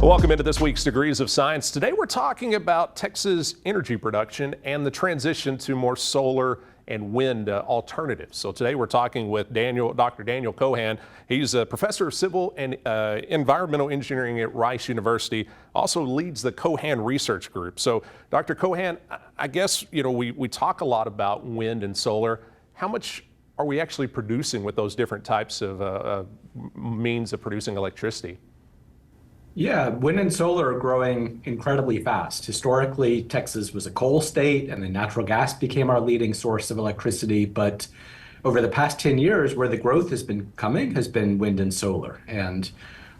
Welcome into this week's Degrees of Science. Today we're talking about Texas energy production and the transition to more solar and wind alternatives. So today we're talking with Dr. Daniel Cohan. He's a professor of civil and environmental engineering at Rice University, also leads the Cohan Research Group. So Dr. Cohan, I guess, we talk a lot about wind and solar. How much are we actually producing with those different types of means of producing electricity? Yeah, wind and solar are growing incredibly fast. Historically, Texas was a coal state, and then natural gas became our leading source of electricity. But over the past 10 years, where the growth has been coming has been wind and solar. And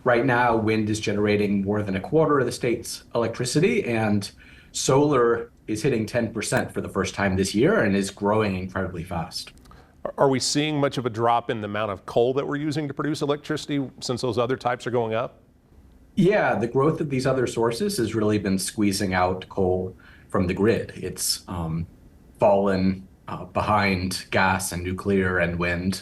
right now, wind is generating more than a quarter of the state's electricity, and solar is hitting 10% for the first time this year and is growing incredibly fast. Are we seeing much of a drop in the amount of coal that we're using to produce electricity since those other types are going up? Yeah, the growth of these other sources has really been squeezing out coal from the grid. It's fallen behind gas and nuclear and wind,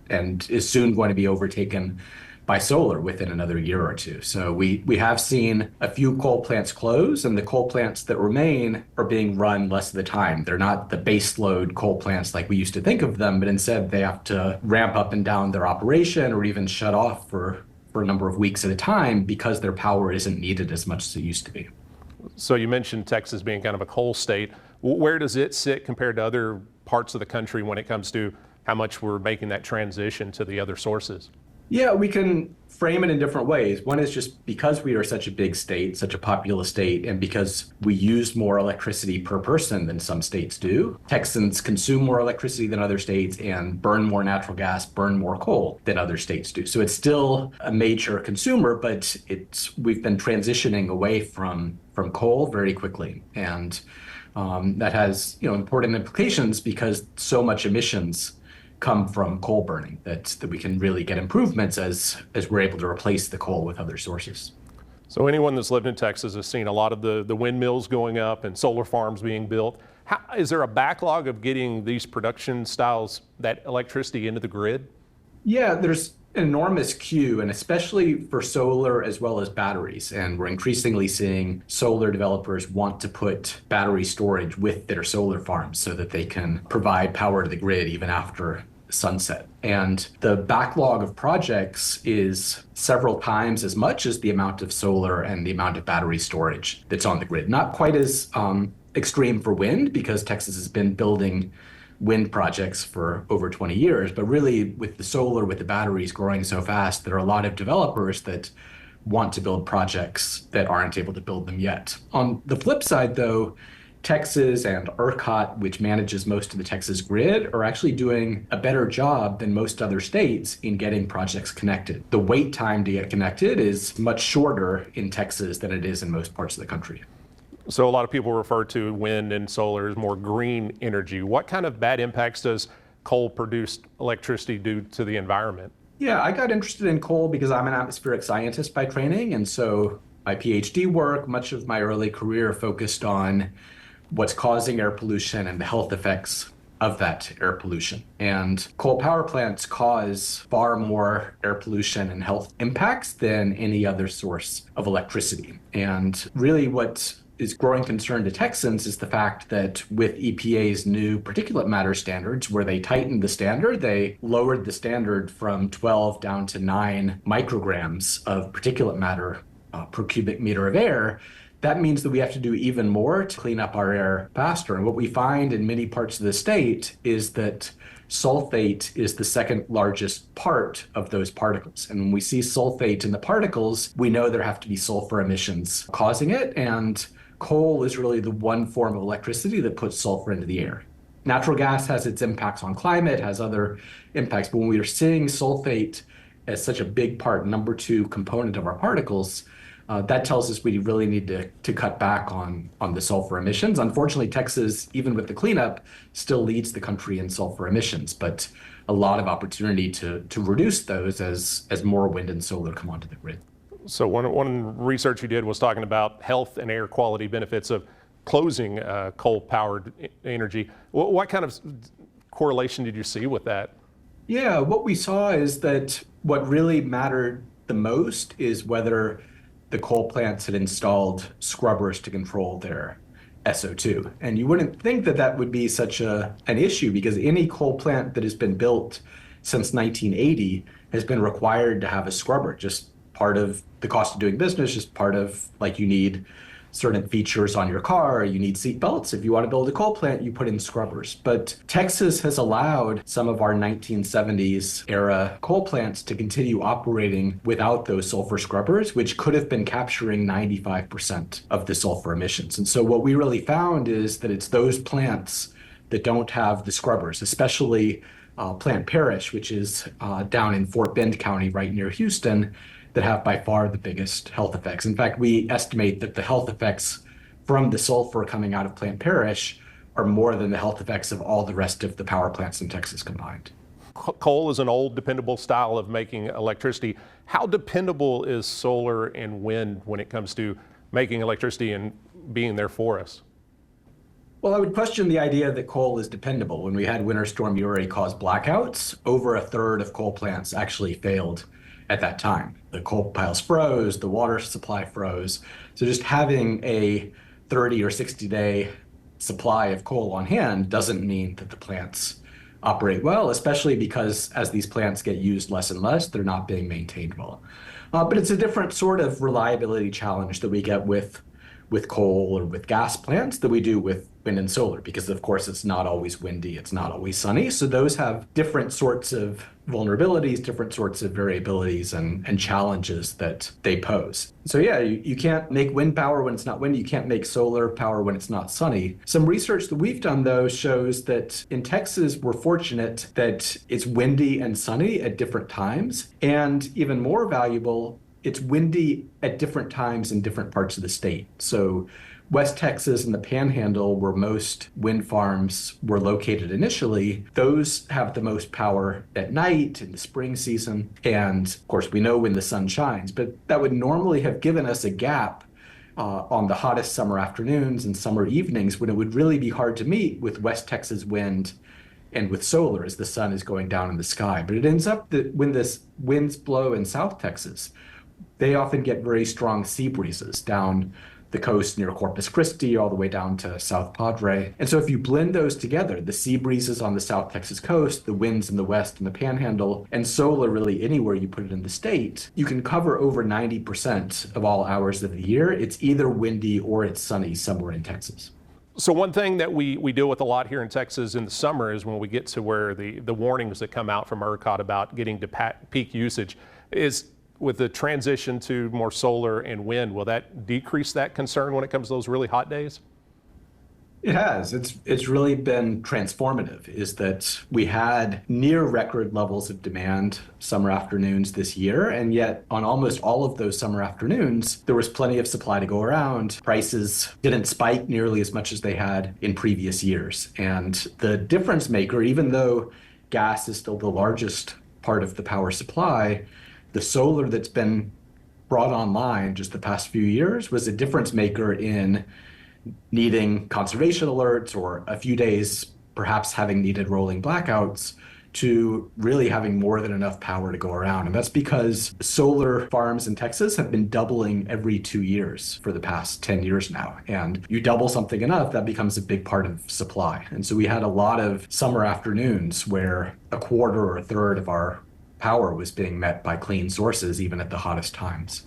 and is soon going to be overtaken by solar within another year or two. So we have seen a few coal plants close, and the coal plants that remain are being run less of the time. They're not the baseload coal plants like we used to think of them, but instead they have to ramp up and down their operation or even shut off for a number of weeks at a time because their power isn't needed as much as it used to be. So you mentioned Texas being kind of a coal state. Where does it sit compared to other parts of the country when it comes to how much we're making that transition to the other sources? Yeah, we can frame it in different ways. One is just because we are such a big state, such a populous state, and because we use more electricity per person than some states do, Texans consume more electricity than other states and burn more natural gas, burn more coal than other states do. So it's still a major consumer, but we've been transitioning away from coal very quickly. And that has important implications because so much emissions come from coal burning that we can really get improvements as we're able to replace the coal with other sources. So anyone that's lived in Texas has seen a lot of the windmills going up and solar farms being built. Is there a backlog of getting these production styles, that electricity into the grid? Yeah, there's an enormous queue, and especially for solar as well as batteries. And we're increasingly seeing solar developers want to put battery storage with their solar farms so that they can provide power to the grid even after sunset. And the backlog of projects is several times as much as the amount of solar and the amount of battery storage that's on the grid. Not quite as extreme for wind, because Texas has been building wind projects for over 20 years, but really with the solar, with the batteries growing so fast, there are a lot of developers that want to build projects that aren't able to build them yet. On the flip side, though, Texas and ERCOT, which manages most of the Texas grid, are actually doing a better job than most other states in getting projects connected. The wait time to get connected is much shorter in Texas than it is in most parts of the country. So a lot of people refer to wind and solar as more green energy. What kind of bad impacts does coal-produced electricity do to the environment? Yeah, I got interested in coal because I'm an atmospheric scientist by training, and so my PhD work, much of my early career focused on what's causing air pollution and the health effects of that air pollution. And coal power plants cause far more air pollution and health impacts than any other source of electricity. And really what is growing concern to Texans is the fact that with EPA's new particulate matter standards, where they tightened the standard, they lowered the standard from 12 down to 9 micrograms of particulate matter per cubic meter of air. That means that we have to do even more to clean up our air faster. And what we find in many parts of the state is that sulfate is the second largest part of those particles. And when we see sulfate in the particles, we know there have to be sulfur emissions causing it. And coal is really the one form of electricity that puts sulfur into the air. Natural gas has its impacts on climate, has other impacts. But when we are seeing sulfate as such a big part, number 2 component of our particles, that tells us we really need to cut back on the sulfur emissions. Unfortunately, Texas, even with the cleanup, still leads the country in sulfur emissions, but a lot of opportunity to reduce those as more wind and solar come onto the grid. So one research you did was talking about health and air quality benefits of closing coal-powered energy. What kind of correlation did you see with that? Yeah, what we saw is that what really mattered the most is whether the coal plants had installed scrubbers to control their SO2. And you wouldn't think that that would be such an issue because any coal plant that has been built since 1980 has been required to have a scrubber, just part of the cost of doing business, just part of like you need certain features on your car, you need seat belts. If you want to build a coal plant, you put in scrubbers. But Texas has allowed some of our 1970s era coal plants to continue operating without those sulfur scrubbers, which could have been capturing 95% of the sulfur emissions. And so what we really found is that it's those plants that don't have the scrubbers, especially Plant Parrish, which is down in Fort Bend County, right near Houston, that have by far the biggest health effects. In fact, we estimate that the health effects from the sulfur coming out of Plant Parrish are more than the health effects of all the rest of the power plants in Texas combined. Coal is an old, dependable style of making electricity. How dependable is solar and wind when it comes to making electricity and being there for us? Well, I would question the idea that coal is dependable. When we had Winter Storm Uri cause blackouts, over a third of coal plants actually failed at that time. The coal piles froze, the water supply froze. So just having a 30 or 60-day supply of coal on hand doesn't mean that the plants operate well, especially because as these plants get used less and less, they're not being maintained well. But it's a different sort of reliability challenge that we get with coal or with gas plants that we do with wind and solar, because of course it's not always windy, it's not always sunny. So those have different sorts of vulnerabilities, different sorts of variabilities and challenges that they pose. So yeah, you can't make wind power when it's not windy, you can't make solar power when it's not sunny. Some research that we've done though shows that in Texas, we're fortunate that it's windy and sunny at different times. And even more valuable, it's windy at different times in different parts of the state. So West Texas and the Panhandle, where most wind farms were located initially, those have the most power at night in the spring season. And of course, we know when the sun shines, but that would normally have given us a gap on the hottest summer afternoons and summer evenings when it would really be hard to meet with West Texas wind and with solar as the sun is going down in the sky. But it ends up that when this winds blow in South Texas, they often get very strong sea breezes down the coast near Corpus Christi all the way down to South Padre. And so if you blend those together, the sea breezes on the South Texas coast, the winds in the west and the Panhandle, and solar really anywhere you put it in the state, you can cover over 90% of all hours of the year. It's either windy or it's sunny somewhere in Texas. So one thing that we deal with a lot here in Texas in the summer is when we get to where the warnings that come out from ERCOT about getting to peak usage is with the transition to more solar and wind. Will that decrease that concern when it comes to those really hot days? It has. It's really been transformative, is that we had near record levels of demand summer afternoons this year, and yet on almost all of those summer afternoons, there was plenty of supply to go around. Prices didn't spike nearly as much as they had in previous years. And the difference maker, even though gas is still the largest part of the power supply, the solar that's been brought online just the past few years was a difference maker in needing conservation alerts or a few days perhaps having needed rolling blackouts to really having more than enough power to go around. And that's because solar farms in Texas have been doubling every 2 years for the past 10 years now. And you double something enough, that becomes a big part of supply. And so we had a lot of summer afternoons where a quarter or a third of our power was being met by clean sources, even at the hottest times.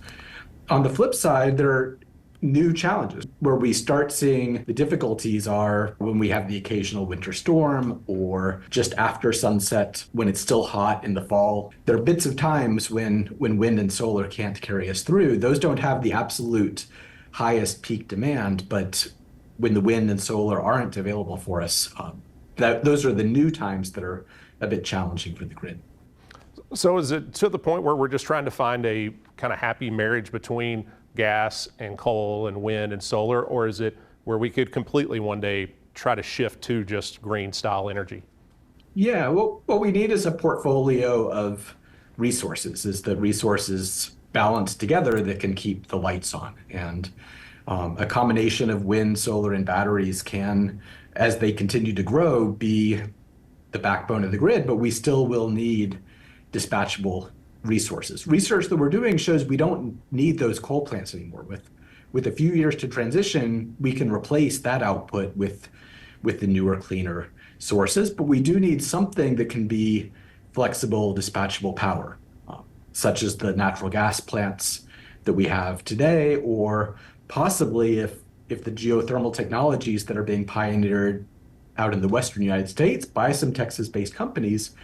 On the flip side, there are new challenges where we start seeing the difficulties are when we have the occasional winter storm or just after sunset when it's still hot in the fall. There are bits of times when wind and solar can't carry us through. Those don't have the absolute highest peak demand, but when the wind and solar aren't available for us, those are the new times that are a bit challenging for the grid. So is it to the point where we're just trying to find a kind of happy marriage between gas and coal and wind and solar, or is it where we could completely one day try to shift to just green style energy? Yeah, well, what we need is a portfolio of resources, is the resources balanced together that can keep the lights on. And a combination of wind, solar, and batteries can, as they continue to grow, be the backbone of the grid, but we still will need dispatchable resources. Research that we're doing shows we don't need those coal plants anymore. With a few years to transition, we can replace that output with the newer, cleaner sources, but we do need something that can be flexible, dispatchable power, such as the natural gas plants that we have today, or possibly if the geothermal technologies that are being pioneered out in the Western United States by some Texas-based companies,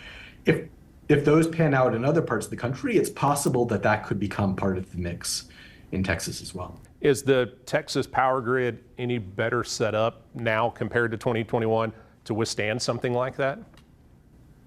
if those pan out in other parts of the country, it's possible that that could become part of the mix in Texas as well. Is the Texas power grid any better set up now compared to 2021 to withstand something like that?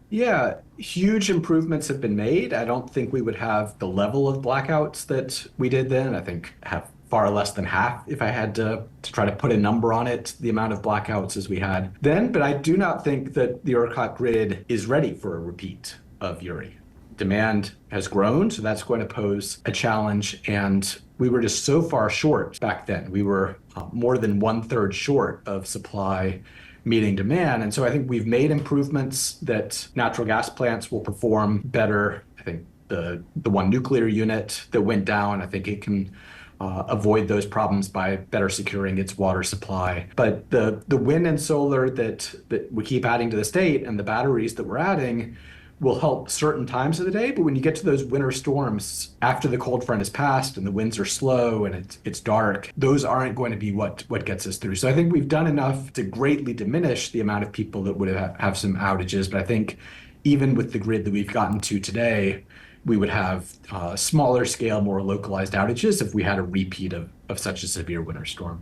Yeah, huge improvements have been made. I don't think we would have the level of blackouts that we did then. I think have far less than half, if I had to try to put a number on it, the amount of blackouts as we had then. But I do not think that the ERCOT grid is ready for a repeat of Uri. Demand has grown, so that's going to pose a challenge. And we were just so far short back then. We were more than 1/3 short of supply meeting demand. And so I think we've made improvements that natural gas plants will perform better. I think the one nuclear unit that went down, I think it can avoid those problems by better securing its water supply. But the wind and solar that we keep adding to the state and the batteries that we're adding will help certain times of the day. But when you get to those winter storms after the cold front has passed and the winds are slow and it's dark, those aren't going to be what gets us through. So I think we've done enough to greatly diminish the amount of people that would have some outages. But I think even with the grid that we've gotten to today, we would have smaller scale, more localized outages if we had a repeat of such a severe winter storm.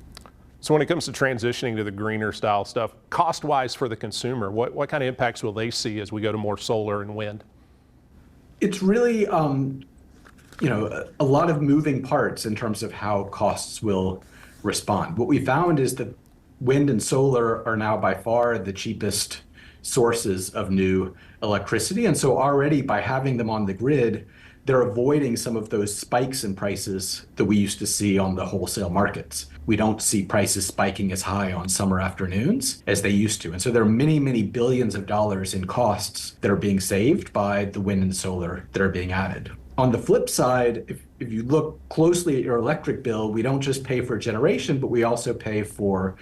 So when it comes to transitioning to the greener style stuff, cost-wise for the consumer, what kind of impacts will they see as we go to more solar and wind? It's really, a lot of moving parts in terms of how costs will respond. What we found is that wind and solar are now by far the cheapest sources of new electricity. And so already by having them on the grid, they're avoiding some of those spikes in prices that we used to see on the wholesale markets. We don't see prices spiking as high on summer afternoons as they used to. And so there are many, many billions of dollars in costs that are being saved by the wind and solar that are being added. On the flip side, if you look closely at your electric bill, we don't just pay for generation, but we also pay for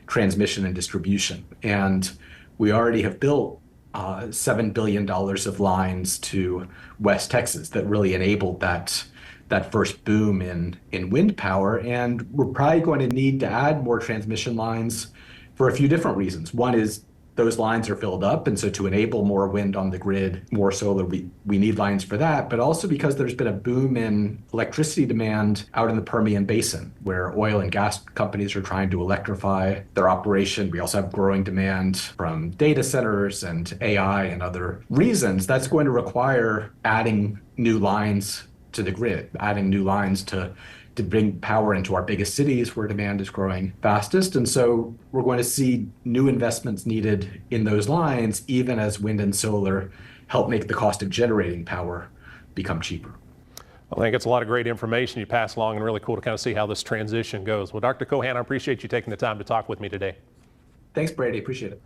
transmission and distribution. And we already have built $7 billion of lines to West Texas that really enabled that first boom in wind power. And we're probably going to need to add more transmission lines for a few different reasons. One is those lines are filled up. And so to enable more wind on the grid, more solar, we need lines for that. But also because there's been a boom in electricity demand out in the Permian Basin, where oil and gas companies are trying to electrify their operation. We also have growing demand from data centers and AI and other reasons. That's going to require adding new lines to the grid, adding new lines to bring power into our biggest cities where demand is growing fastest. And so we're going to see new investments needed in those lines, even as wind and solar help make the cost of generating power become cheaper. I think it's a lot of great information you pass along and really cool to kind of see how this transition goes. Well, Dr. Cohan, I appreciate you taking the time to talk with me today. Thanks, Brady. Appreciate it.